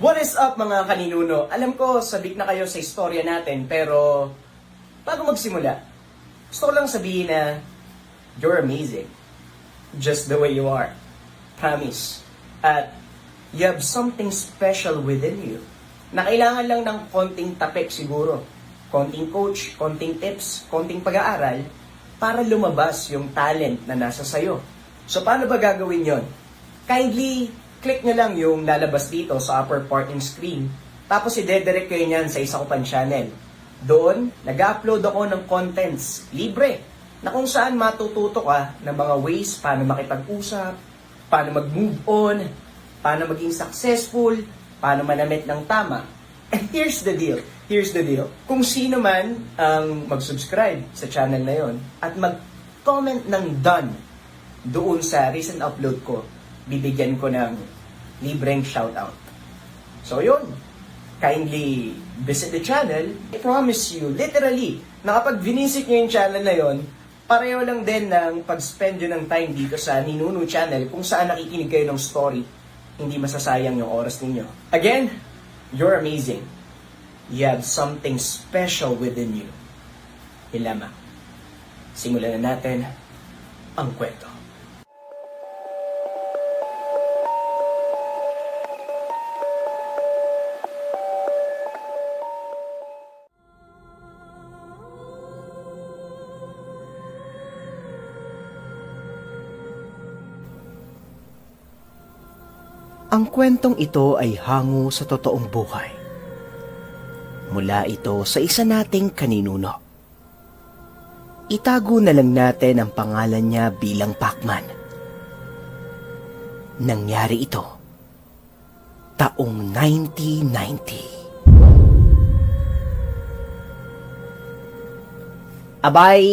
What is up mga kaninuno? Alam ko, sabik na kayo sa istorya natin, pero bago magsimula, gusto ko lang sabihin na you're amazing. Just the way you are. Promise. At you have something special within you na kailangan lang ng konting tapik siguro. Konting coach, konting tips, konting pag-aaral para lumabas yung talent na nasa sayo. So paano ba gagawin yon? Kindly click nyo lang yung lalabas dito sa upper part ng screen. Tapos i-redirect kayo niyan sa isa ko pang channel. Doon, nag-upload ako ng contents, libre, na kung saan matututo ka ng mga ways paano makipag-usap, paano mag-move on, paano maging successful, paano manamit ng tama. And here's the deal. Kung sino man ang mag-subscribe sa channel na yon at mag-comment ng done doon sa recent upload ko, bibigyan ko ng libreng shoutout. So yun, kindly visit the channel. I promise you, literally, na kapag vinisip nyo yung channel na yon, pareho lang din ng pag-spend nyo ng time dito sa Ninuno channel kung saan nakikinig kayo ng story. Hindi masasayang yung oras ninyo. Again, you're amazing. You have something special within you. Hilama. Simulan na natin ang kwento. Ang kwentong ito ay hango sa totoong buhay. Mula ito sa isa nating kaninuno. Itago na lang natin ang pangalan niya bilang Pacman. Nangyari ito taong 1990. Abay,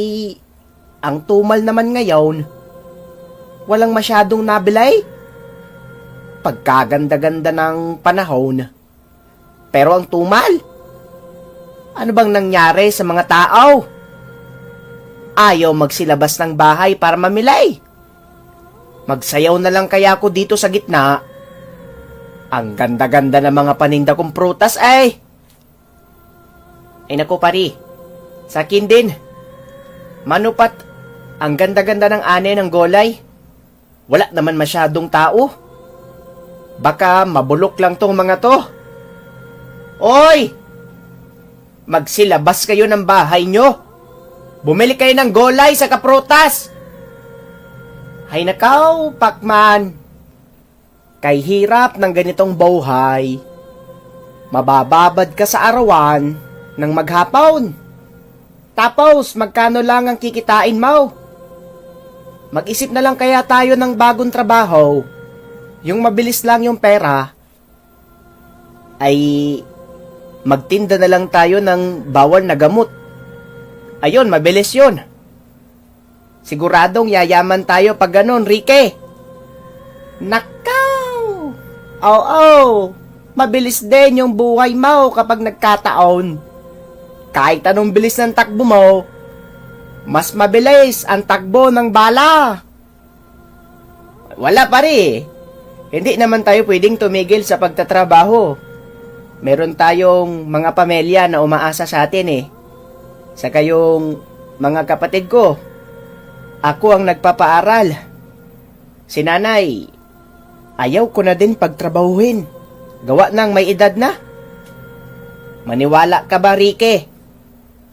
ang tumal naman ngayon, walang masyadong nabilay. Pagkaganda-ganda ng panahon. Pero ang tumal, ano bang nangyari sa mga tao? Ayaw magsilabas ng bahay para mamilay. Magsayaw na lang kaya ako dito sa gitna. Ang ganda-ganda ng mga paninda kong prutas ay naku pari, sa akin din. Manupat, ang ganda-ganda ng ane ng golay. Wala naman masyadong tao. Baka mabulok lang tong mga to. Oy! Magsilabas kayo ng bahay nyo. Bumili kayo ng golay sa kaprutas. Hay nakaw, Pacman. Kay hirap ng ganitong buhay, mabababad ka sa arawan ng maghapon. Tapos, magkano lang ang kikitain mo? Mag-isip na lang kaya tayo ng bagong trabaho. Yung mabilis lang yung pera, ay magtinda na lang tayo ng bawal na gamot. Ayun, mabilis yun. Siguradong yayaman tayo pag ganun, Ricky. Nakaw! Oo, mabilis din yung buhay mo kapag nagkataon. Kahit anong bilis ng takbo mo, mas mabilis ang takbo ng bala. Wala pa rin. Hindi naman tayo pwedeng tumigil sa pagtatrabaho. Meron tayong mga pamilya na umaasa sa atin Sa kayong mga kapatid ko. Ako ang nagpapaaral. Si nanay, ayaw ko na din pagtrabahuhin. Gawa ng may edad na. Maniwala ka ba, Ricky?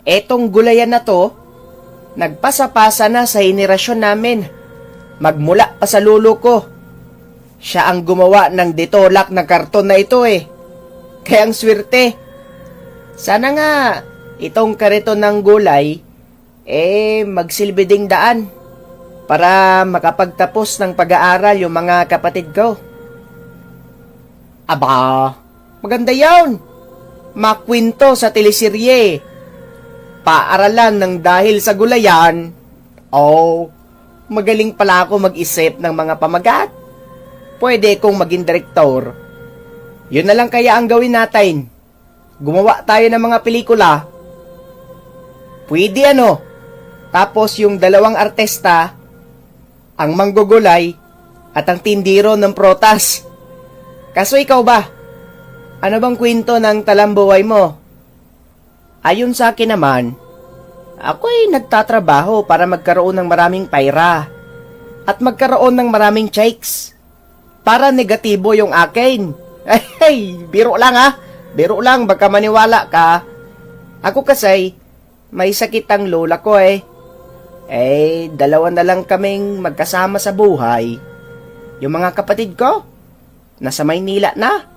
Etong gulayan na to, nagpasa-pasa na sa henerasyon namin. Magmula pa sa lulo ko. Siya ang gumawa ng ditolak na karton na ito Kaya ang swerte. Sana nga, itong kariton ng gulay, magsilbi ding daan para makapagtapos ng pag-aaral yung mga kapatid ko. Aba, maganda yun. Makwento sa teleserye. Paaralan ng dahil sa gulayan. Magaling pala ako mag-isip ng mga pamagat. Pwede kong maging direktor. Yun na lang kaya ang gawin natin. Gumawa tayo ng mga pelikula. Pwede Tapos yung dalawang artista, ang manggugulay at ang tindiro ng protas. Kaso ikaw ba? Ano bang kwento ng talambuhay mo? Ayon sa akin naman, ako ay nagtatrabaho para magkaroon ng maraming pera at magkaroon ng maraming chicks. Para negatibo yung akin. Ay, biro lang ha. Biro lang, baka maniwala ka. Ako kasi, may sakit ang lola ko eh. Dalawa na lang kaming magkasama sa buhay. Yung mga kapatid ko, nasa Maynila na.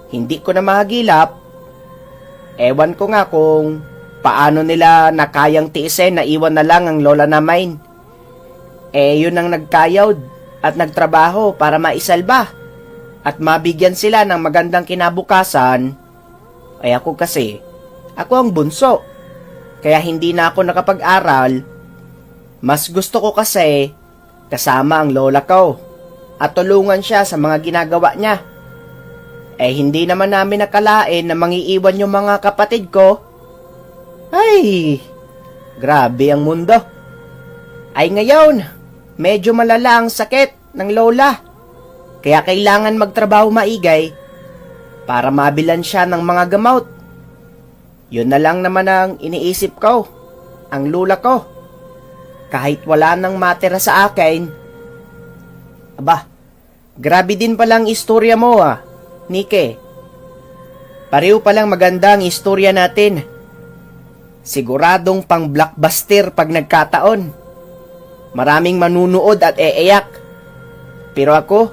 Hindi ko na mahagilap. Ewan ko nga kung paano nila nakayang tiisin na iwan na lang ang lola namin. Yun ang nagkayod at nagtrabaho para maisalba at mabigyan sila ng magandang kinabukasan. Ako kasi, ako ang bunso. Kaya hindi na ako nakapag-aral. Mas gusto ko kasi kasama ang lola ko at tulungan siya sa mga ginagawa niya. Hindi naman namin nakalain na mangiiwan yung mga kapatid ko. Ay, grabe ang mundo. Ngayon, medyo malala ang sakit ng lola. Kaya kailangan magtrabaho maigay para mabilan siya ng mga gamot. Yun na lang naman ang iniisip ko, ang lola ko. Kahit wala nang matira sa akin. Aba, grabe din palang istorya mo Nike. Pareho palang maganda ang istorya natin. Siguradong pang blockbuster pag nagkataon. Maraming manunood at iiyak. Pero ako,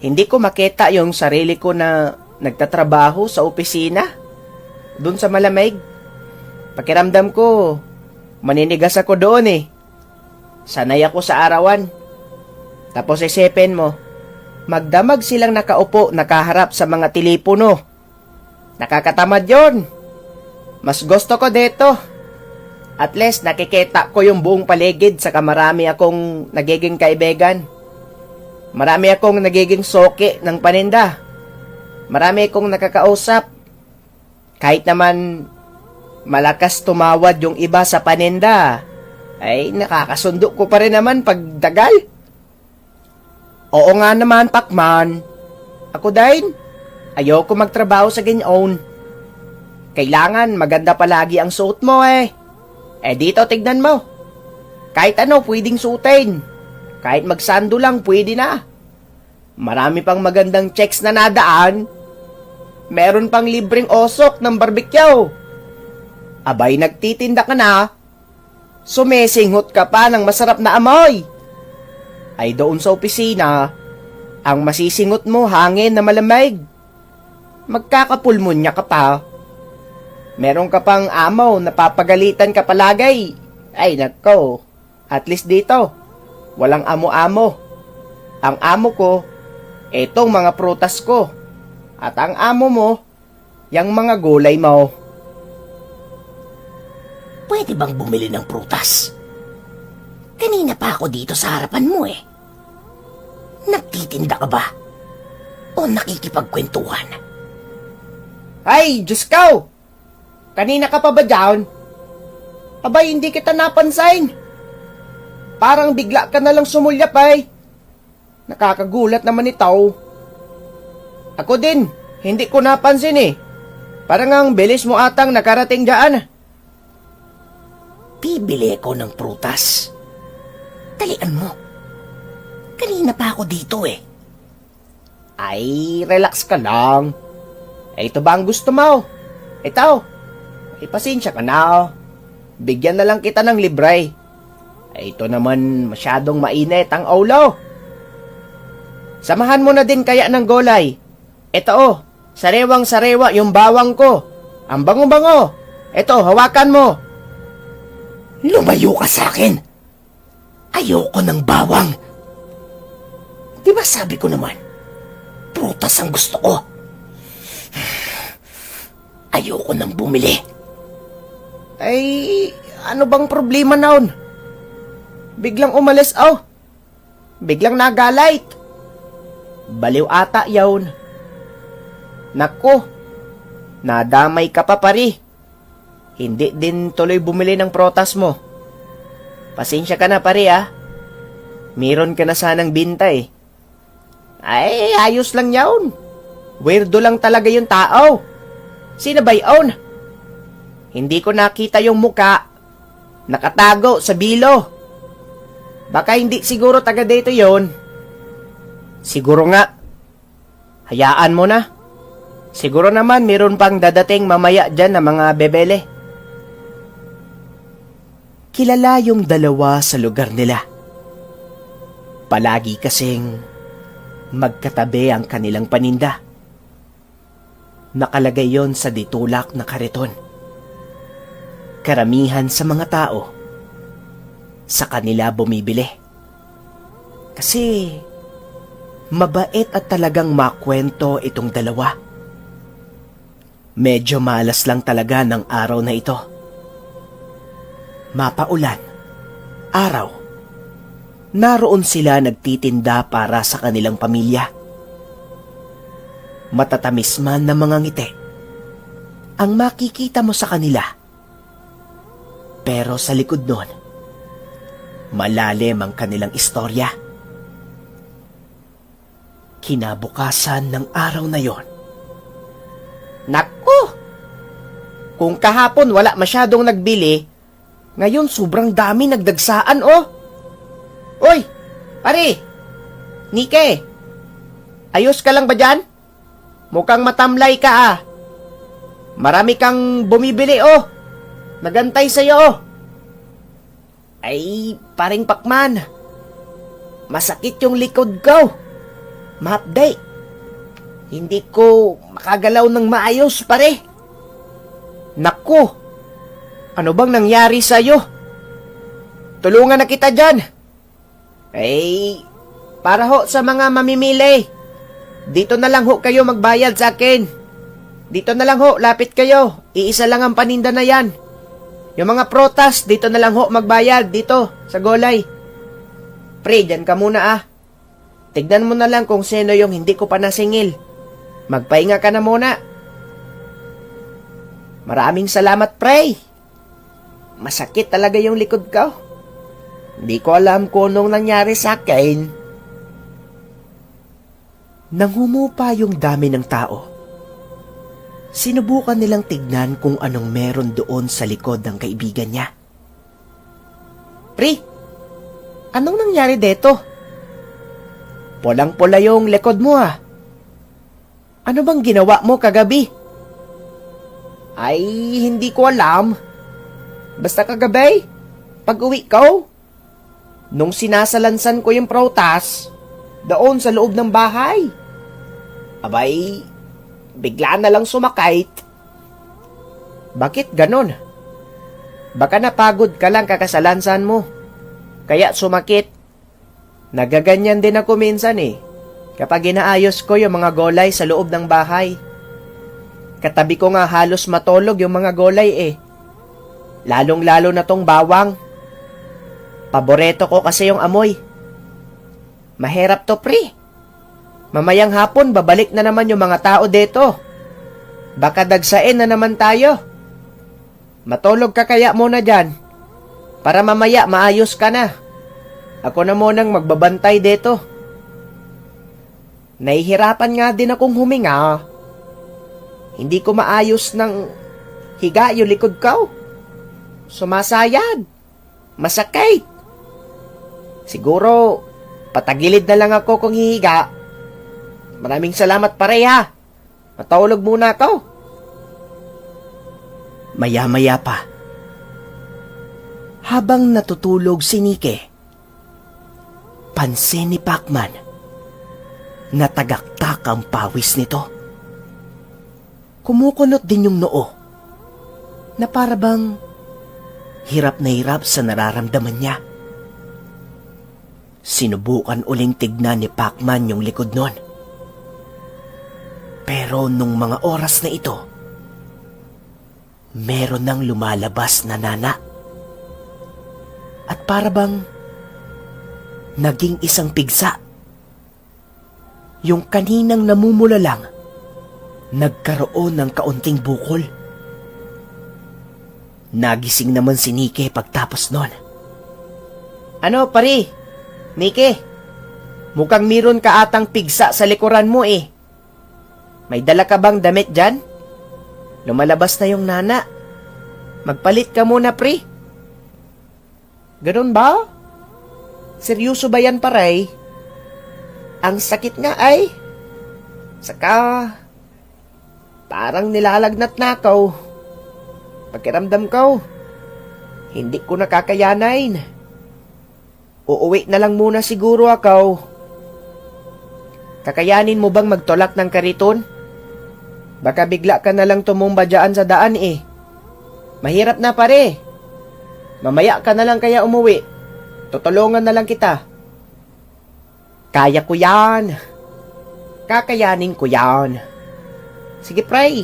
hindi ko makita yung sarili ko na nagtatrabaho sa opisina. Doon sa malamig. Pakiramdam ko, maninigas ako doon Sanay ako sa arawan. Tapos isipin mo, magdamag silang nakaupo nakaharap sa mga telepono. Nakakatamad yon. Mas gusto ko dito. At least nakikita ko yung buong paligid saka marami akong nagiging kaibigan. Marami akong nagiging soki ng paninda. Marami akong nakakausap. Kahit naman malakas tumawad yung iba sa paninda, nakakasundo ko pa rin naman pagdagal. Oo nga naman, Pacman. Ako din. Ayoko magtrabaho sa ganyan. Kailangan maganda palagi ang suot mo dito tignan mo. Kahit ano pwedeng suotin. Kahit magsando lang pwede na. Marami pang magandang checks na nadaan. Meron pang libreng osok ng barbecue. Abay nagtitinda ka na. Sumesinghot ka pa ng masarap na amoy. Doon sa opisina, ang masisingot mo hangin na malamig. Magkakapulmonya ka pa. Meron ka pang amo na papagalitan ka palagay. Nako, at least dito, walang amo-amo. Ang amo ko, etong mga prutas ko. At ang amo mo, yang mga gulay mo. Pwede bang bumili ng prutas? Kanina pa ako dito sa harapan mo Nagtitinda ka ba? O nakikipagkwentuhan? Ay, Diyos ko! Kanina ka pa ba dyan? Abay, hindi kita napansin. Parang bigla ka na lang sumulyap Nakakagulat naman ito. Ako din, hindi ko napansin Parang ang bilis mo atang nakarating dyan. Bibili ako ng prutas. Talian mo. Kanina pa ako dito relax ka lang. Ito ba ang gusto mo? Ito. Pasensya ka na. Bigyan na lang kita ng libre. Ito naman masyadong mainit ang ulo. Samahan mo na din kaya ng gulay. Ito sariwang-sariwa yung bawang ko. Ang bango-bango. Ito, hawakan mo. Lumayo ka sa akin. Ayoko ng bawang. Di ba sabi ko naman, prutas ang gusto ko. Ayoko nang bumili. Ano bang problema noon? Biglang umalis Biglang nagalight. Baliw ata yawn. Nako, nadamay ka pa pari. Hindi din tuloy bumili ng prutas mo. Pasensya ka na pare Meron ka na sanang binta ayos lang yawn. Weirdo lang talaga yung tao. Sino ba yun? Hindi ko nakita yung muka. Nakatago sa bilo. Baka hindi siguro taga dito yon. Siguro nga. Hayaan mo na. Siguro naman meron pang dadating mamaya dyan na mga bebele. Kilala yung dalawa sa lugar nila. Palagi kasing magkatabi ang kanilang paninda. Nakalagay yon sa ditulak na kariton. Karamihan sa mga tao sa kanila bumibili. Kasi mabait at talagang makwento itong dalawa. Medyo malas lang talaga ng araw na ito. Mapaulan, araw. Naroon sila nagtitinda para sa kanilang pamilya. Matatamis man na mga ngiti ang makikita mo sa kanila. Pero sa likod nun, malalim ang kanilang istorya. Kinabukasan ng araw na yon. Naku! Kung kahapon wala masyadong nagbili, ngayon sobrang dami nagdagsaan oh! Oy! Pare! Nike! Ayos ka lang ba dyan? Mukhang matamlay ka ah. Marami kang bumibili oh. Nagantay sa'yo oh. Ay, paring Pakman. Masakit yung likod ko. Mapday. Hindi ko makagalaw ng maayos pare. Naku. Ano bang nangyari sa'yo? Tulungan na kita dyan. Ay, para ho sa mga mamimili. Dito na lang ho kayo magbayad sa akin. Dito na lang ho, lapit kayo. Iisa lang ang paninda na yan. Yung mga protas, dito na lang ho magbayad. Dito, sa gulay. Pre, dyan ka muna ah. Tignan mo na lang kung sino yung hindi ko pa nasingil. Magpahinga ka na muna. Maraming salamat, pre. Masakit talaga yung likod ko. Hindi ko alam kung anong nangyari sa akin. Nang humupa yung dami ng tao, sinubukan nilang tignan kung anong meron doon sa likod ng kaibigan niya. Pre, anong nangyari dito? Pulang-pula yung likod mo ah. Ano bang ginawa mo kagabi? Ay, hindi ko alam. Basta kagabi, pag-uwi ko, nung sinasalansan ko yung protas, doon sa loob ng bahay. Abay, bigla na lang sumakait. Bakit ganon? Baka napagod ka lang kakasalansan mo. Kaya sumakit. Nagaganyan din ako minsan eh. Kapag inaayos ko yung mga gulay sa loob ng bahay. Katabi ko nga halos matulog yung mga gulay eh. Lalong-lalo na tong bawang. Paboreto ko kasi yung amoy. Mahirap to pre. Mamayang hapon babalik na naman yung mga tao dito. Baka dagsain na naman tayo. Matulog ka kaya muna dyan. Para mamaya maayos ka na. Ako na munang magbabantay dito. Nahihirapan nga din akong huminga. Hindi ko maayos ng higa yung likod ko. Sumasayad. Masakit. Siguro, patagilid na lang ako kung hihiga. Maraming salamat pare ha. Matulog muna ako. Maya-maya pa, habang natutulog si Nike, pansin ni Pakman na tagaktak ang pawis nito. Kumukunot din yung noo na para bang hirap na hirap sa nararamdaman niya. Sinubukan uling tignan ni Pakman yung likod nun. Pero nung mga oras na ito, meron nang lumalabas na nana. At para bang naging isang pigsa. Yung kaninang namumula lang, nagkaroon ng kaunting bukol. Nagising naman si Nike pagtapos nun. Ano pare? Nike, mukhang meron ka atang pigsa sa likuran mo eh. May dala ka bang damit dyan? Lumalabas na yung nana. Magpalit ka muna, pre. Ganun ba? Seryoso ba yan, paray? Ang sakit nga ay. Saka, parang nilalagnat na ako. Pakiramdam ko, hindi ko nakakayanin. Uuwi na lang muna siguro ako. Kakayanin mo bang magtulak ng kariton? Baka bigla ka na lang tumumba dyan sa daan eh. Mahirap na pare. Mamaya ka na lang kaya umuwi. Tutulungan na lang kita. Kaya ko yan. Kakayanin ko yan. Sige pre,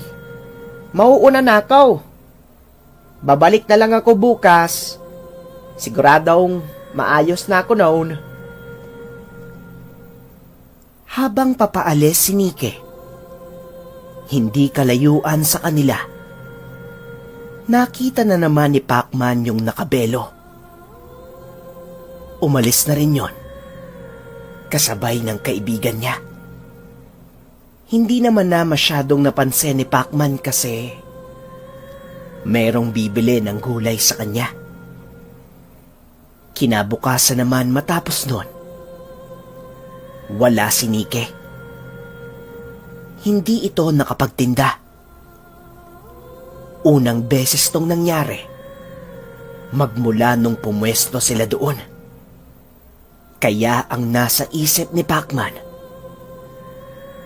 mauuna na ako. Babalik na lang ako bukas. Siguradong maayos na ako noon. Habang papaalis si Nike, hindi kalayuan sa kanila. Nakita na naman ni Pacman yung nakabelo. Umalis na rin yon, kasabay ng kaibigan niya. Hindi naman na masyadong napansin ni Pacman kasi merong bibili ng gulay sa kanya. Kinabukasan naman matapos nun, wala si Nike. Hindi ito nakapagtinda. Unang beses tong nangyari, magmula nung pumwesto sila doon. Kaya ang nasa isip ni Pacman,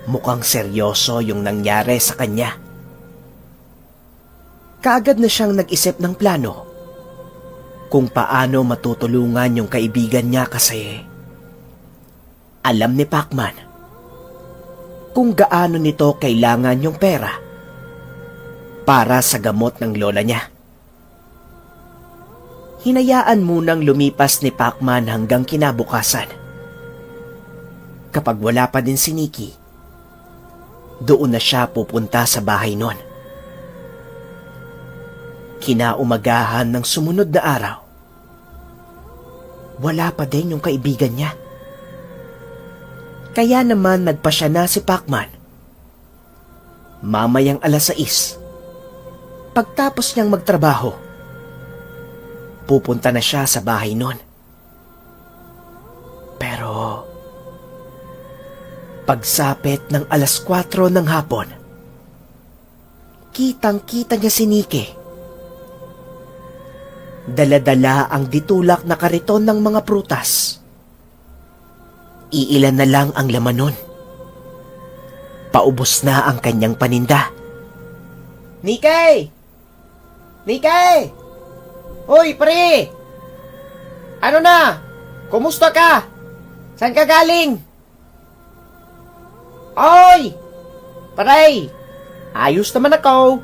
mukhang seryoso yung nangyari sa kanya. Kaagad na siyang nag-isip ng plano kung paano matutulungan yung kaibigan niya kasi alam ni Pacman kung gaano nito kailangan yung pera para sa gamot ng lola niya. Hinayaan munang lumipas ni Pacman hanggang kinabukasan. Kapag wala pa din si Nikki, doon na siya pupunta sa bahay nun. Kinaumagahan ng sumunod na araw, wala pa din yung kaibigan niya. Kaya naman nagpasya na si Pacman. Mamayang 6:00, pagtapos niyang magtrabaho, pupunta na siya sa bahay nun. Pero, pagsapit ng 4:00 ng hapon, kitang-kita niya si Nike. Dala-dala ang ditulak na kariton ng mga prutas. Iilan na lang ang laman nun. Paubos na ang kanyang paninda. Nike! Nike! Hoy, pre! Ano na? Kumusta ka? Saan ka galing? Oy! Paray! Ayos naman ako.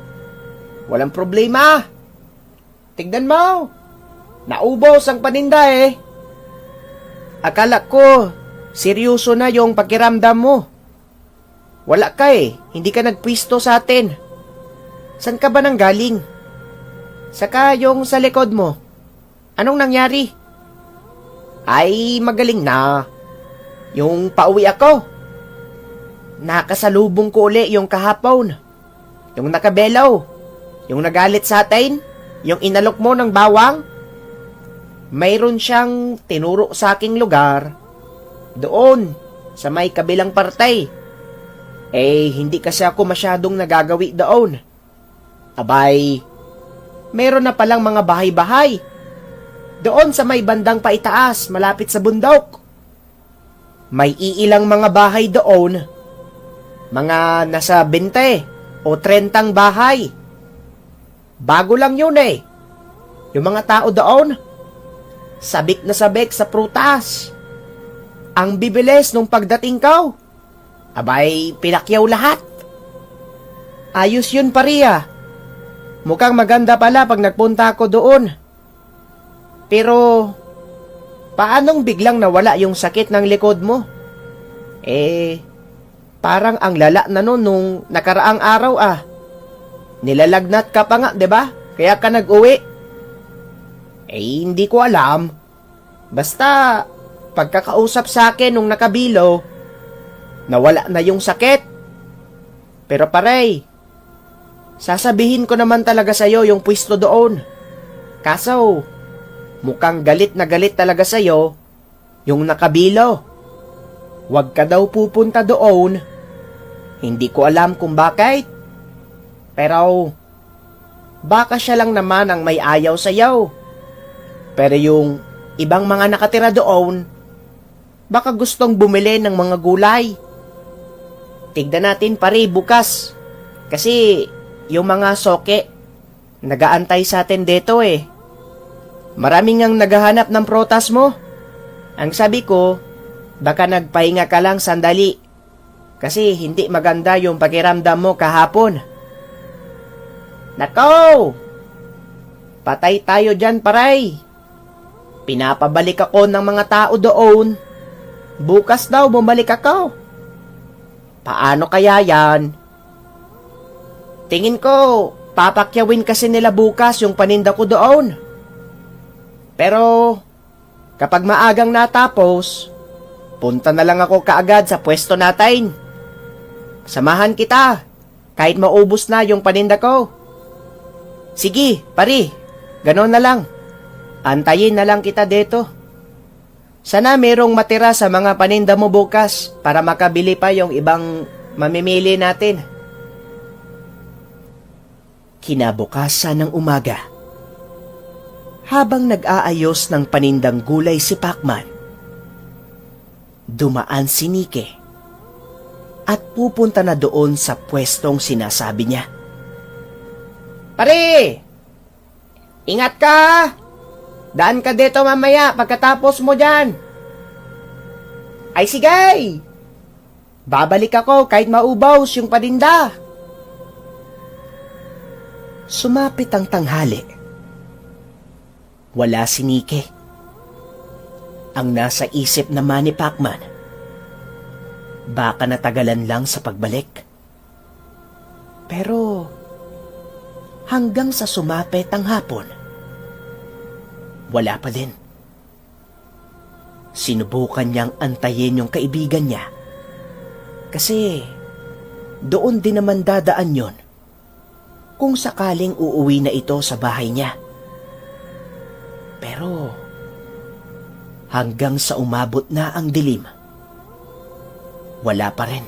Walang problema. Tignan mo. Naubos ang paninda eh. Akala ko, seryoso na yung pakiramdam mo. Wala ka eh. Hindi ka nagpwisto sa atin. Saan ka ba nang galing? Saka yung sa likod mo. Anong nangyari? Ay, magaling na. Yung pauwi ako. Nakasalubong ko uli yung kahapon. Yung nakabelaw. Yung nagalit sa atin. Yung inalok mo ng bawang. Mayroon siyang tinuro sa aking lugar. Doon, sa may kabilang partay. Eh, hindi kasi ako masyadong nagagawi doon. Abay, meron na palang mga bahay-bahay. Doon sa may bandang paitaas, malapit sa bundok. May iilang mga bahay doon. Mga nasa 20 o 30 bahay. Bago lang yun eh. Yung mga tao doon, sabik na sabik sa prutas. Ang bibilis nung pagdating ko. Abay, pinakyaw lahat. Ayos yun pariya. Mukhang maganda pala pag nagpunta ako doon. Pero, paanong biglang nawala yung sakit ng likod mo? Eh, parang ang lala na nun nung nakaraang araw ah. Nilalagnat ka pa nga, 'di ba? Kaya ka nag-uwi. Eh, hindi ko alam. Basta, pagkakausap sa akin nung nakabilo, nawala na yung sakit. Pero pare, sasabihin ko naman talaga sa'yo yung pwesto doon. Kaso, mukhang galit na galit talaga sa'yo yung nakabilo. Huwag ka daw pupunta doon. Hindi ko alam kung bakit. Pero, baka siya lang naman ang may ayaw sa'yo. Pero yung ibang mga nakatira doon, baka gustong bumili ng mga gulay. Tignan natin pare bukas. Kasi yung mga soke, nagaantay sa atin dito eh. Maraming ang naghahanap ng protas mo. Ang sabi ko, baka nagpahinga ka lang sandali. Kasi hindi maganda yung pakiramdam mo kahapon. Nako! Patay tayo dyan, paray. Pinapabalik ako ng mga tao doon. Bukas daw bumalik ako. Paano kaya yan? Tingin ko, papakyawin kasi nila bukas yung paninda ko doon. Pero, kapag maagang natapos, punta na lang ako kaagad sa pwesto natin. Samahan kita, kahit maubos na yung paninda ko. Sige, pare, ganon na lang. Antayin na lang kita dito. Sana merong matira sa mga paninda mo bukas para makabili pa yung ibang mamimili natin. Kinabukasan ng umaga, habang nag-aayos ng panindang gulay si Pacman, dumaan si Nike at pupunta na doon sa pwestong sinasabi niya. Pare! Ingat ka! Daan ka dito mamaya pagkatapos mo dyan. Ay sige! Babalik ako kahit maubaws yung paninda. Sumapit ang tanghali. Wala si Nike. Ang nasa isip naman ni Pacman, baka natagalan lang sa pagbalik. Pero hanggang sa sumapit ang hapon, wala pa din. Sinubukan niyang antayin yung kaibigan niya kasi doon din naman dadaan yon kung sakaling uuwi na ito sa bahay niya. Pero hanggang sa umabot na ang dilim, wala pa rin.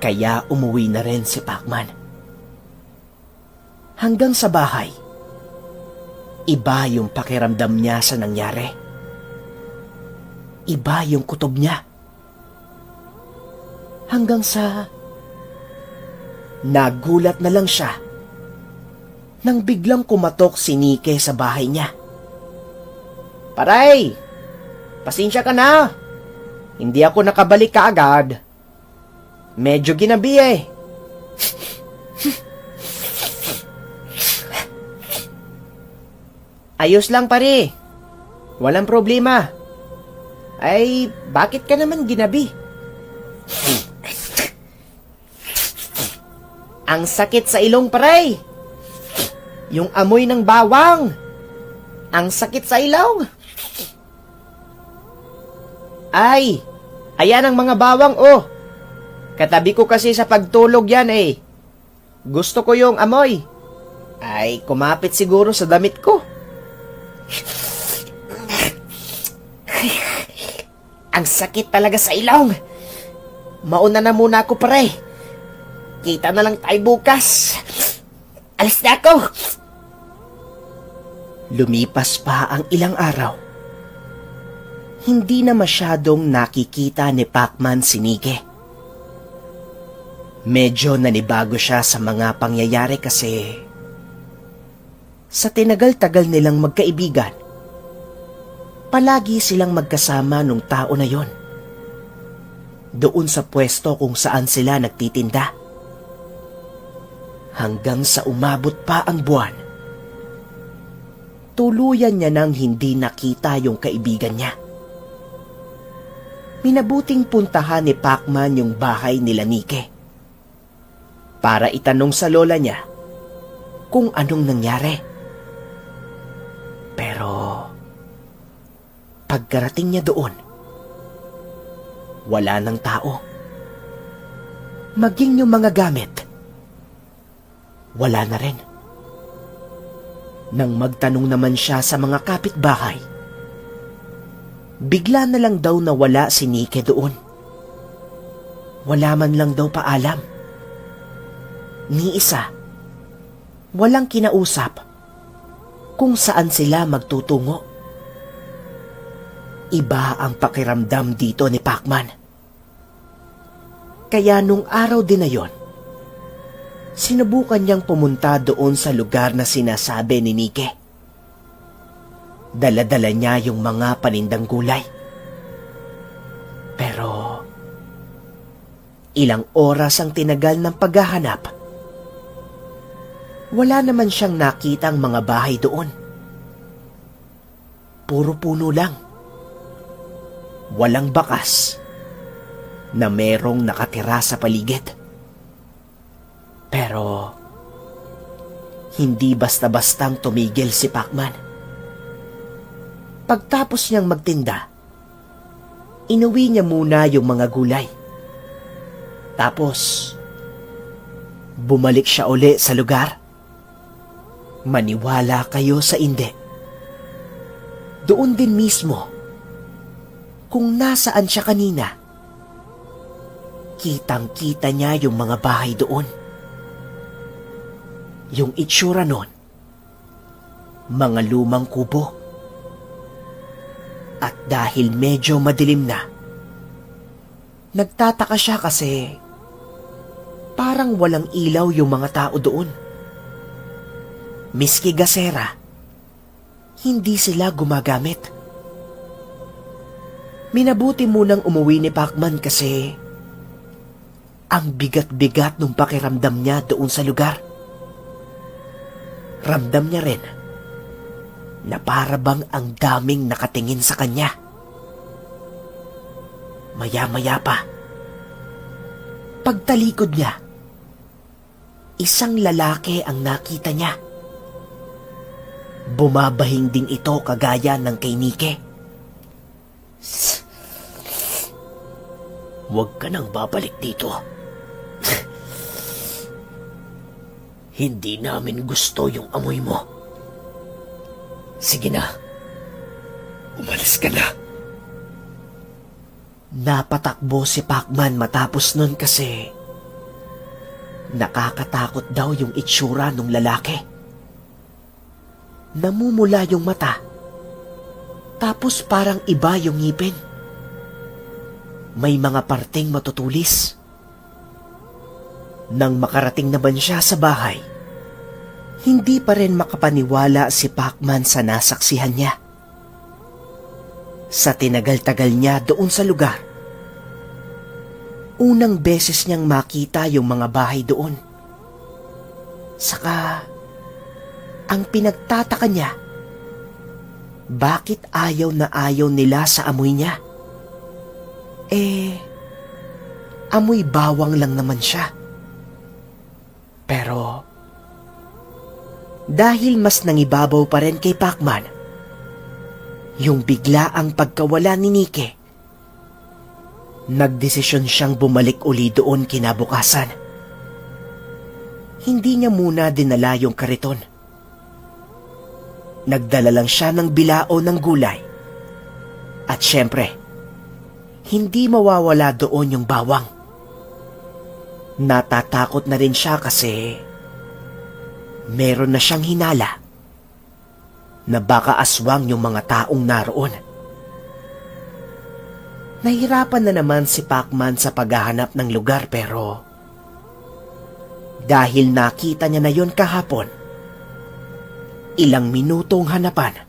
Kaya umuwi na rin si Pacman. Hanggang sa bahay, iba yung pakiramdam niya sa nangyari. Iba yung kutob niya. Hanggang sa nagulat na lang siya nang biglang kumatok si Nike sa bahay niya. Paray! Pasensya ka na. Hindi ako nakabalik kaagad. Medyo ginabi eh. Ayos lang pare. Walang problema. Ay, bakit ka naman ginabi? Ang sakit sa ilong pare. Yung amoy ng bawang. Ang sakit sa ilong. Ay, ayan ang mga bawang oh. Katabi ko kasi sa pagtulog yan eh. Gusto ko yung amoy. Ay, kumapit siguro sa damit ko. Ang sakit talaga sa ilong. Mauna na muna ako pare. Kita na lang tayo bukas. Alis na ako. Lumipas pa ang ilang araw. Hindi na masyadong nakikita ni Pacman si Nike. Medyo nanibago siya sa mga pangyayari kasi sa tinagal-tagal nilang magkaibigan, palagi silang magkasama nung tao na yon. Doon sa pwesto kung saan sila nagtitinda. Hanggang sa umabot pa ang buwan, tuluyan niya nang hindi nakita yung kaibigan niya. Minabuting puntahan ni Pacman yung bahay nila Nike para itanong sa lola niya kung anong nangyari. Pero pagkarating niya doon, wala ng tao. maging yung mga gamit, wala na rin. Nang magtanong naman siya sa mga kapitbahay, bigla na lang daw nawala si Nike doon. Wala man lang daw paalam. Ni isa, walang kinausap kung saan sila magtutungo. Iba ang pakiramdam dito ni Pacman. Kaya nung araw din na yon, sinubukan niyang pumunta doon sa lugar na sinasabi ni Nike. Dala-dala niya yung mga panindang gulay. Pero ilang oras ang tinagal ng paghahanap. Wala naman siyang nakitang mga bahay doon. Puro puno lang. Walang bakas na merong nakatira sa paligid. Pero hindi basta-bastang tumigil si Pacman. Pagtapos niyang magtinda, inuwi niya muna yung mga gulay. Tapos, bumalik siya uli sa lugar. Maniwala kayo sa hindi. Doon din mismo, kung nasaan siya kanina, kitang-kita niya yung mga bahay doon. Yung itsura nun, mga lumang kubo. At dahil medyo madilim na, nagtataka siya kasi parang walang ilaw yung mga tao doon. Miski gasera, hindi sila gumagamit. Minabuti munang umuwi ni Pacman kasi ang bigat-bigat nung pakiramdam niya doon sa lugar. Ramdam niya rin na para bang ang daming nakatingin sa kanya. Maya-maya pa, pagtalikod niya, isang lalaki ang nakita niya. Bumabahing din ito kagaya ng kay Nike. Huwag ka nang babalik dito. Hindi namin gusto yung amoy mo. Sige na. Umalis ka na. Napatakbo si Pacman matapos nun kasi nakakatakot daw yung itsura ng lalaki. Namumula yung mata, tapos parang iba yung ngipin. May mga parteng matutulis. Nang makarating naman siya sa bahay, hindi pa rin makapaniwala si Pacman sa nasaksihan niya. Sa tinagal-tagal niya doon sa lugar, unang beses niyang makita yung mga bahay doon. Saka, ang pinagtataka niya, bakit ayaw na ayaw nila sa amoy niya? Amoy bawang lang naman siya. Pero, dahil mas nangibabaw pa rin kay Pacman, yung bigla ang pagkawala ni Nike, nagdesisyon siyang bumalik uli doon kinabukasan. Hindi niya muna dinala yung kariton. Nagdala lang siya ng bilao ng gulay. At syempre, hindi mawawala doon yung bawang. Natatakot na rin siya kasi meron na siyang hinala na baka aswang yung mga taong naroon. Nahirapan na naman si Pacman sa paghahanap ng lugar pero dahil nakita niya na yon kahapon, ilang minutong hanapan,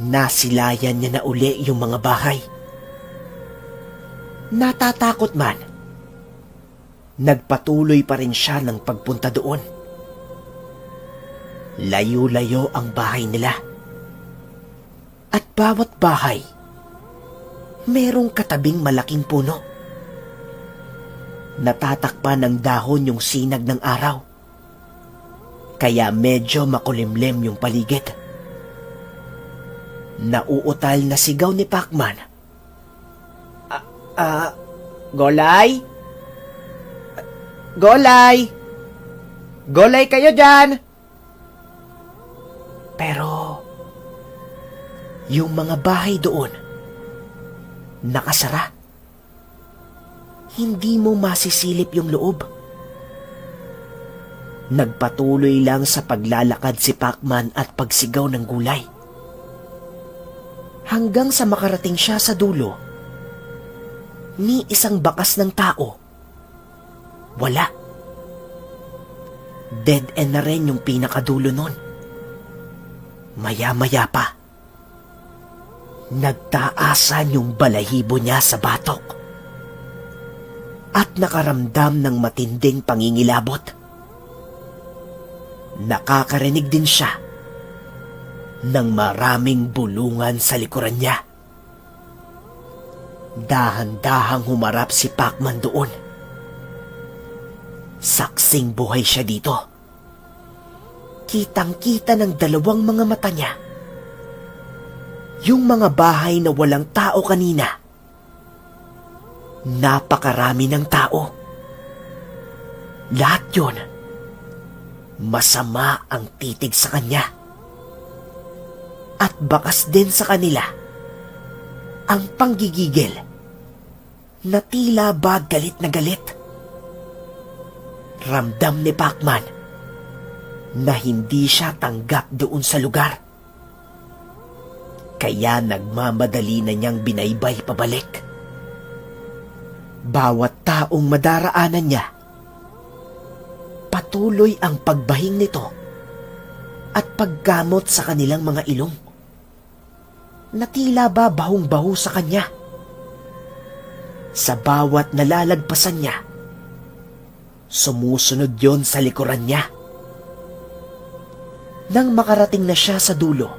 nasilayan niya na uli yung mga bahay. Natatakot man, nagpatuloy pa rin siya ng pagpunta doon. Layo-layo ang bahay nila. At bawat bahay, merong katabing malaking puno. Natatakpan ng dahon yung sinag ng araw. Kaya medyo makulimlim yung paligid. Nauutal na sigaw ni Pacman. Golay? Golay! Golay kayo dyan! Pero, yung mga bahay doon, nakasara. Hindi mo masisilip yung loob. Nagpatuloy lang sa paglalakad si Pacman at pagsigaw ng gulay. Hanggang sa makarating siya sa dulo, ni isang bakas ng tao. Wala. Dead end na rin yung pinakadulo nun. Maya-maya pa, nagtaasan yung balahibo niya sa batok at nakaramdam ng matinding pangingilabot. Nakakarinig din siya ng maraming bulungan sa likuran niya. Dahan-dahang humarap si Pacman doon. Saksing buhay siya dito. Kitang-kita ng dalawang mga mata niya yung mga bahay na walang tao kanina. Napakarami ng tao. Lahat yun, masama ang titig sa kanya. At bakas din sa kanila ang panggigigil na tila ba galit na galit. Ramdam ni Pacman na hindi siya tanggap doon sa lugar. Kaya nagmamadali na niyang binaybay pabalik. Bawat taong madaraanan niya, patuloy ang pagbahing nito at paggamot sa kanilang mga ilong na tila ba bahong-baho sa kanya. Sa bawat nalalagpasan niya, sumusunod yon sa likuran niya. Nang makarating na siya sa dulo,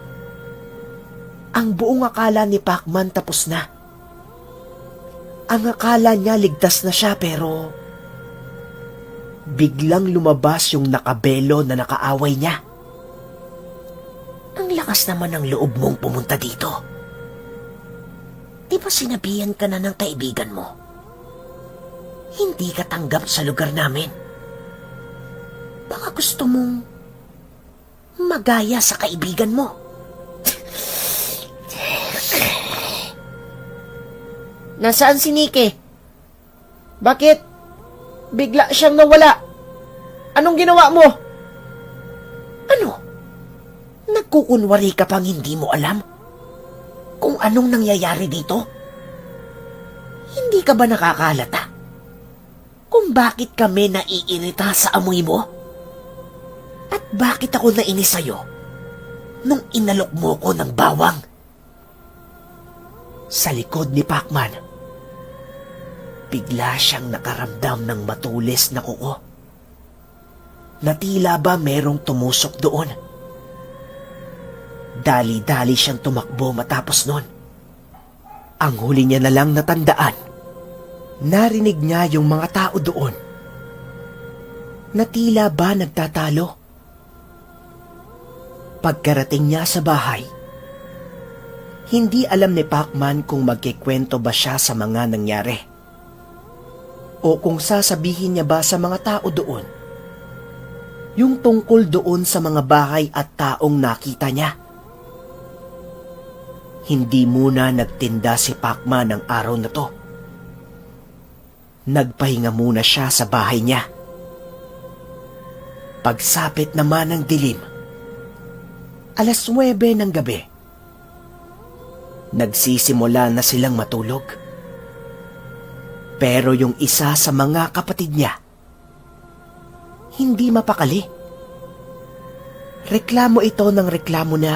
ang buong akala ni Pacman tapos na. Ang akala niya ligtas na siya pero biglang lumabas yung nakabelo na nakaaway niya. Ang lakas naman ng loob mong pumunta dito. Di ba sinabihan ka na ng kaibigan mo? Hindi ka tanggap sa lugar namin. Baka gusto mong magaya sa kaibigan mo. Nasaan si Nike? Bakit bigla siyang nawala? Anong ginawa mo? Ano? Nagkukunwari ka pang hindi mo alam kung anong nangyayari dito? Hindi ka ba nakakalata kung bakit kami naiirita sa amoy mo? At bakit ako nainis sa'yo nung inalok mo ko ng bawang? Sa likod ni Pacman, bigla siyang nakaramdam ng matulis na kuko. Na tila ba merong tumusok doon. Dali-dali siyang tumakbo matapos nun. Ang huli niya na lang natandaan, narinig niya yung mga tao doon na tila ba nagtatalo. Pagkarating niya sa bahay, hindi alam ni Pacman kung magkikwento ba siya sa mga nangyari o kung sasabihin niya ba sa mga tao doon yung tungkol doon sa mga bahay at taong nakita niya. Hindi muna nagtinda si Pacman ng araw na to. Nagpahinga muna siya sa bahay niya. Pagsapit naman ng dilim, 9:00 ng gabi, nagsisimula na silang matulog. Pero yung isa sa mga kapatid niya, hindi mapakali. Reklamo ito ng reklamo na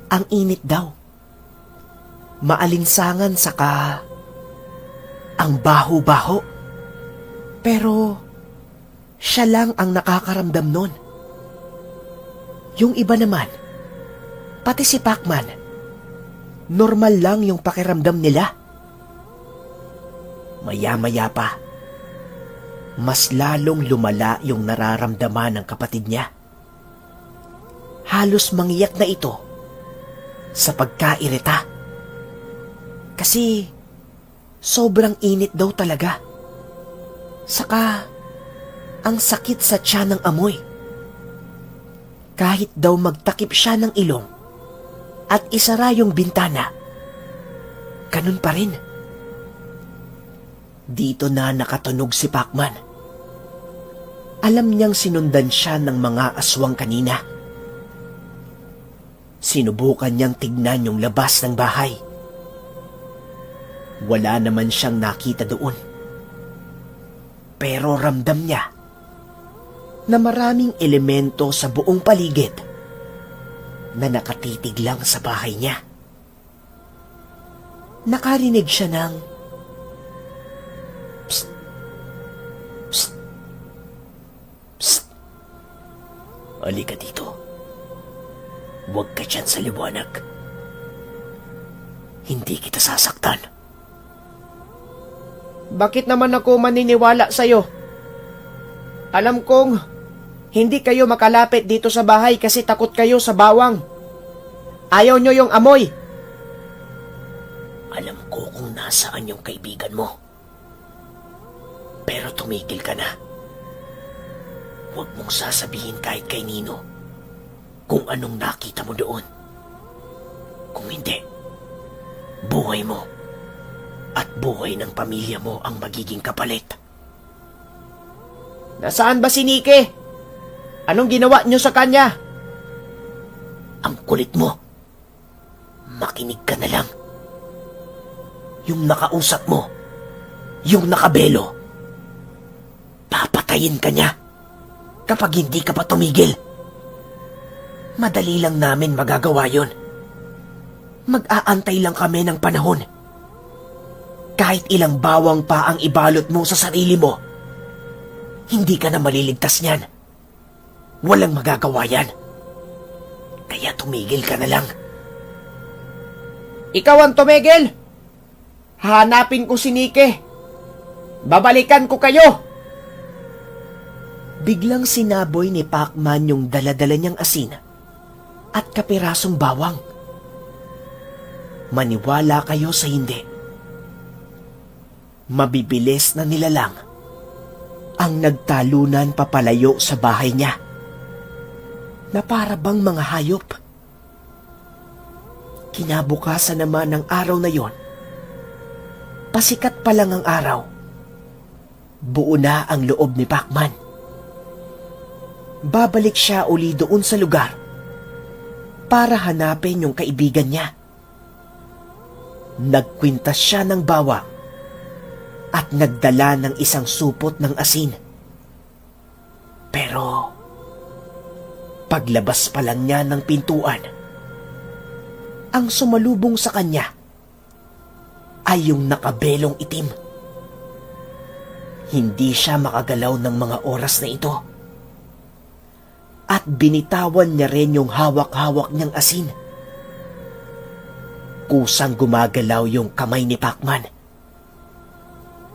ang init daw. Maalinsangan saka ang baho-baho. Pero siya lang ang nakakaramdam nun. Yung iba naman, pati si Pacman, normal lang yung pakiramdam nila. Maya-maya pa, mas lalong lumala yung nararamdaman ng kapatid niya. Halos mangiyak na ito sa pagkairita. Kasi sobrang init daw talaga. Saka Ang sakit sa tiyan ng amoy. Kahit daw magtakip siya ng ilong at isara yung bintana, ganun pa rin. Dito na nakatunog si Pacman. Alam niyang sinundan siya ng mga aswang kanina. Sinubukan niyang tignan yung labas ng bahay. Wala naman siyang nakita doon. Pero ramdam niya na maraming elemento sa buong paligid na nakatitig lang sa bahay niya. Nakarinig siya ng psst, psst, psst. Halika dito. Huwag ka dyan sa liwanag. Hindi kita sasaktan. Bakit naman ako maniniwala sa'yo? Alam kong hindi kayo makalapit dito sa bahay kasi takot kayo sa bawang. Ayaw nyo yung amoy. Alam ko kung nasaan yung kaibigan mo. Pero tumigil ka na. Huwag mong sasabihin kahit kay Nino kung anong nakita mo doon. Kung hindi, buhay mo at buhay ng pamilya mo ang magiging kapalit. Nasaan ba si Nike? Anong ginawa niyo sa kanya? Ang kulit mo. Makinig ka na lang. Yung nakausap mo, yung nakabelo, papatayin ka niya kapag hindi ka pa tumigil. Madali lang namin magagawa yon. Mag-aantay lang kami ng panahon. Kahit ilang bawang pa ang ibalot mo sa sarili mo, hindi ka na maliligtas niyan. Walang magagawa yan. Kaya tumigil ka na lang. Ikaw ang tumigil! Hanapin ko si Nike. Babalikan ko kayo! Biglang sinaboy ni Pacman yung daladala niyang asin at kapirasong bawang. Maniwala kayo sa hindi. Mabibilis na nilalang ang nagtalunan papalayo sa bahay niya na para bang mga hayop. Kinabukasan naman ng araw na yon, pasikat pa lang ang araw, buo na ang loob ni Pacman. Babalik siya uli doon sa lugar para hanapin yung kaibigan niya. Nagkwintas siya ng bawang at nagdala ng isang supot ng asin. Pero paglabas pa lang niya ng pintuan, ang sumalubong sa kanya ay yung nakabelong itim. Hindi siya makagalaw ng mga oras na ito. At binitawan niya rin yung hawak-hawak niyang asin. Kusang gumagalaw yung kamay ni Pacman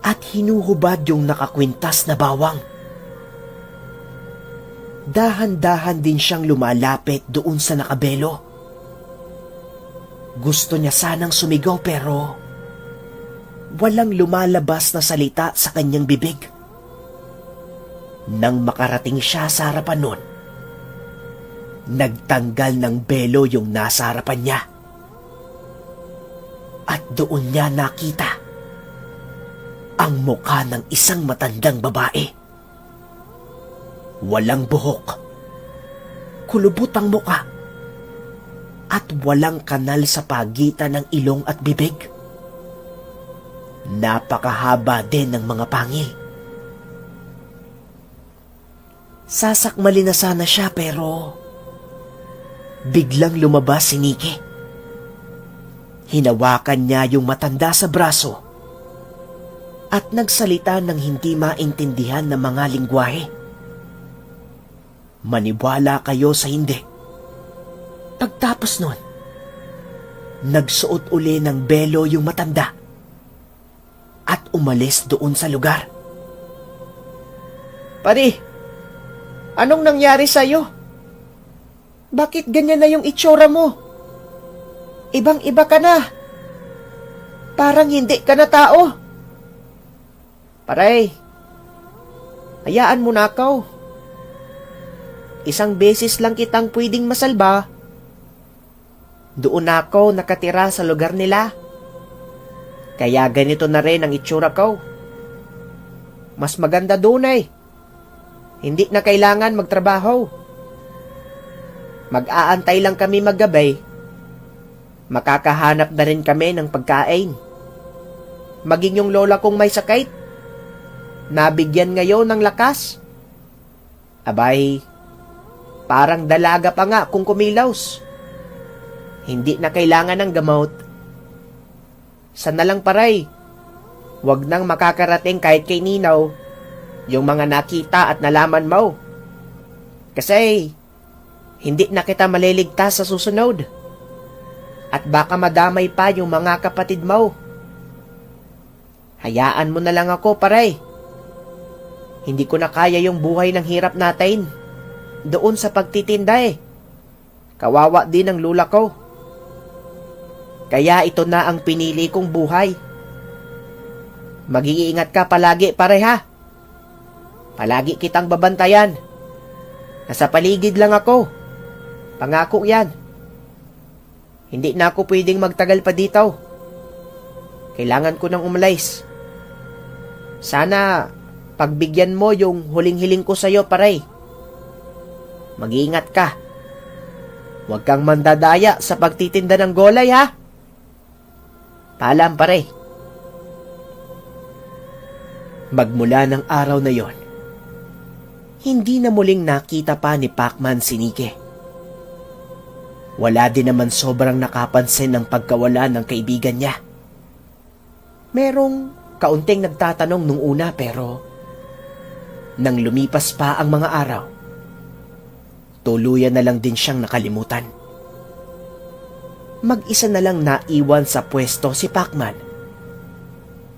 at hinuhubad yung nakakwintas na bawang. Dahan-dahan din siyang lumalapit doon sa nakabelo. Gusto niya sanang sumigaw pero walang lumalabas na salita sa kanyang bibig. Nang makarating siya sa harapan nun, nagtanggal ng belo yung nasa harapan niya. At doon niya nakita ang mukha ng isang matandang babae. Walang buhok, kulubot ang mukha, at walang kanal sa pagitan ng ilong at bibig. Napakahaba din ng mga pangil. Sasakmali na sana siya pero biglang lumabas si Nike. Hinawakan niya yung matanda sa braso at nagsalita ng hindi maintindihan ng mga lingwahe. Maniwala kayo sa hindi. Pagtapos nun, nagsuot uli ng belo yung matanda at umalis doon sa lugar. Pare, anong nangyari sa'yo? Bakit ganyan na yung itsura mo? Ibang-iba ka na. Parang hindi ka na tao. Pare, Hayaan mo na ako. Isang beses lang kitang pwedeng masalba. Doon ako nakatira sa lugar nila. Kaya ganito na rin ang itsura ko. Mas maganda doon eh. Hindi na kailangan magtrabaho. Mag-aantay lang kami maggabay. Makakahanap na rin kami ng pagkain. Maging yung lola kong may sakit, nabigyan ngayon ng lakas. Abay, parang dalaga pa nga kung kumilaws. Hindi na kailangan ng gamot. Sana lang paray, wag nang makakarating kahit kay Ninaw yung mga nakita at nalaman mo. Kasi, hindi na kita maliligtas sa susunod. At baka madamay pa yung mga kapatid mo. Hayaan mo na lang ako, paray. Hindi ko na kaya yung buhay ng hirap natin. Doon sa pagtitinda eh. Kawawa din ang lula ko. Kaya ito na ang pinili kong buhay. Mag-iingat ka palagi, pare ha. Palagi kitang babantayan. Nasa paligid lang ako. Pangako yan. Hindi na ako pwedeng magtagal pa dito. Kailangan ko nang umalis. Sana pagbigyan mo yung huling-hiling ko sa'yo, pare. Mag-iingat ka. Huwag kang mandadaya sa pagtitinda ng gulay, ha? Paalam, pare. Magmula ng araw na yon, hindi na muling nakita pa ni Pacman si Nike. Wala din naman sobrang nakapansin ng pagkawala ng kaibigan niya. Merong kaunting nagtatanong nung una pero nang lumipas pa ang mga araw, tuluyan na lang din siyang nakalimutan. Mag-isa na lang naiwan sa pwesto si Pacman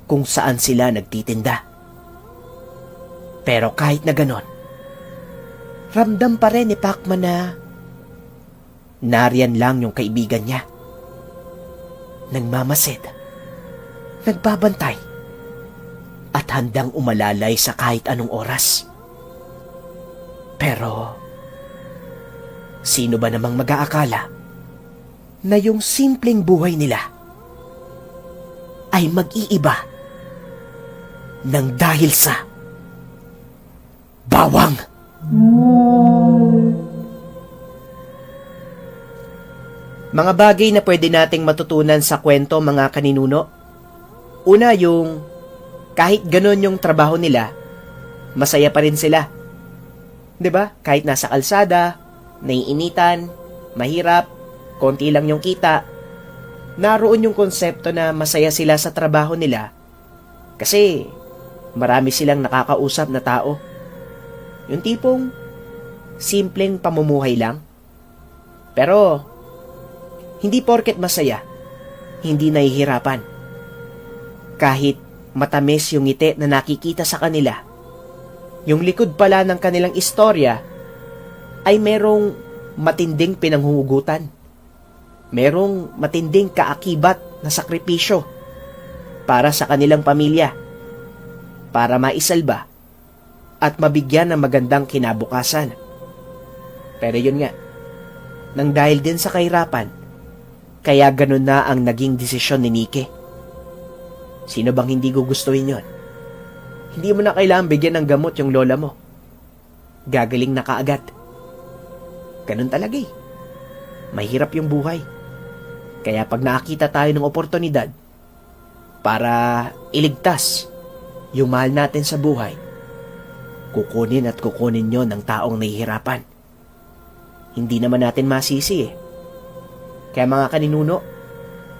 kung saan sila nagtitinda. Pero kahit na ganon, ramdam pa rin ni Pacman na nariyan lang yung kaibigan niya. Nagmamasid, nagbabantay, at handang umalalay sa kahit anong oras. Pero, sino ba namang mag-aakala na yung simpleng buhay nila ay mag-iiba ng dahil sa bawang? Mga bagay na pwede nating matutunan sa kwento, mga kaninuno. Una, yung kahit ganon yung trabaho nila, masaya pa rin sila. 'Di ba? Kahit nasa kalsada, naiinitan, mahirap, konti lang yung kita, naroon yung konsepto na masaya sila sa trabaho nila kasi marami silang nakakausap na tao. Yung tipong simpleng pamumuhay lang. Pero hindi porket masaya, hindi nahihirapan. Kahit matamis yung ngiti na nakikita sa kanila, yung likod pala ng kanilang istorya ay merong matinding pinanghuhugutan. Merong matinding kaakibat na sakripisyo para sa kanilang pamilya, para maisalba at mabigyan ng magandang kinabukasan. Pero yun nga, nang dahil din sa kahirapan, kaya ganun na ang naging desisyon ni Nike. Sino bang hindi gugustuhin yon? Hindi mo na kailangan bigyan ng gamot yung lola mo. Gagaling na kaagad. Ganun talaga eh. Mahirap yung buhay. Kaya pag nakakita tayo ng oportunidad para iligtas yung mahal natin sa buhay, kukunin at kukunin yon ng taong nahihirapan. Hindi naman natin masisi eh. Kaya mga kaninuno,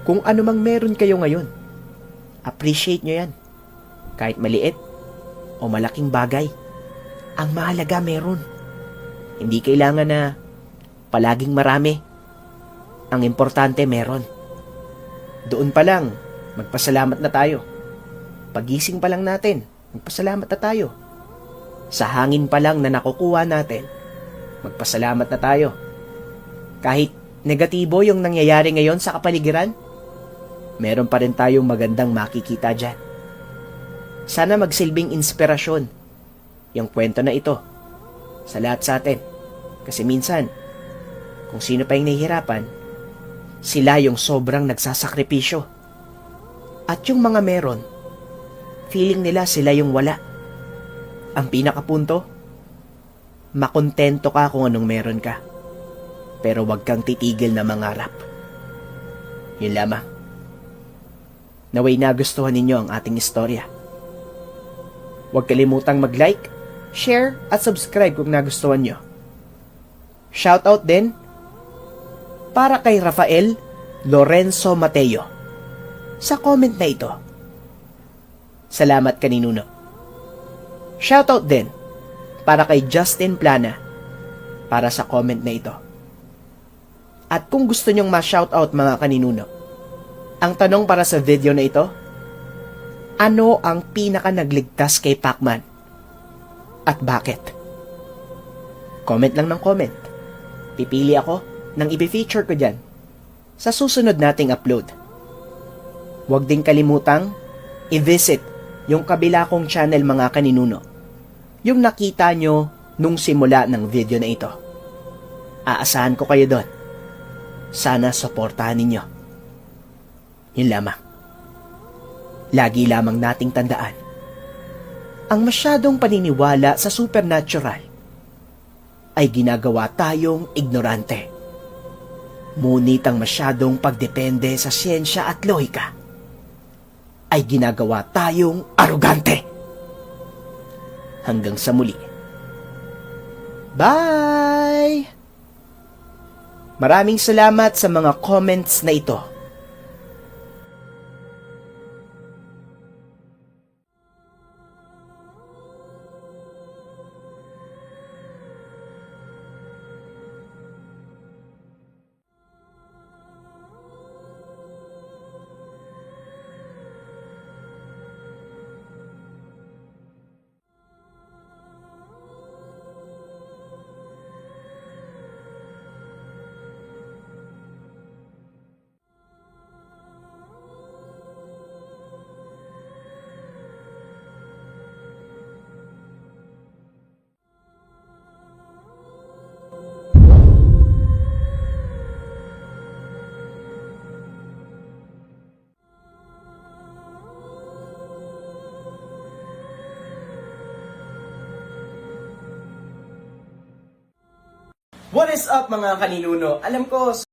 kung ano mang meron kayo ngayon, appreciate nyo yan. Kahit maliit o malaking bagay, ang mahalaga meron. Hindi kailangan na palaging marami. Ang importante meron. Doon pa lang, magpasalamat na tayo. Pagising pa lang natin, magpasalamat na tayo. Sa hangin pa lang na nakukuha natin, magpasalamat na tayo. Kahit negatibo yung nangyayari ngayon sa kapaligiran, meron pa rin tayong magandang makikita dyan. Sana magsilbing inspirasyon yung kwento na ito sa lahat sa atin. Kasi minsan, kung sino pa yung nahihirapan, sila yung sobrang nagsasakripisyo. At yung mga meron, feeling nila sila yung wala. Ang pinakapunto, makontento ka kung anong meron ka. Pero wag kang titigil na mangarap. Yun lamang. Naway nagustuhan ninyo ang ating istorya. Huwag kalimutang mag-like, share, at subscribe kung nagustuhan nyo. Shoutout din para kay Rafael Lorenzo Mateo sa comment na ito. Salamat kaninuno. Shoutout din para kay Justin Plana para sa comment na ito. At kung gusto nyong ma-shoutout mga kaninuno, ang tanong para sa video na ito, ano ang pinaka nagligtas kay Pacman? At bakit? Comment lang ng comment. Pipili ako ng i-feature ko dyan sa susunod nating upload. Huwag din kalimutang i-visit yung kabila kong channel mga kaninuno. Yung nakita nyo nung simula ng video na ito. Aasahan ko kayo doon. Sana suportahan ninyo. Yun lamang. Lagi lamang nating tandaan, ang masyadong paniniwala sa supernatural ay ginagawa tayong ignorante. Ngunit ang masyadong pagdepende sa siyensya at lohika ay ginagawa tayong arugante. Hanggang sa muli. Bye! Maraming salamat sa mga comments na ito. What is up mga kaninuno? Alam ko,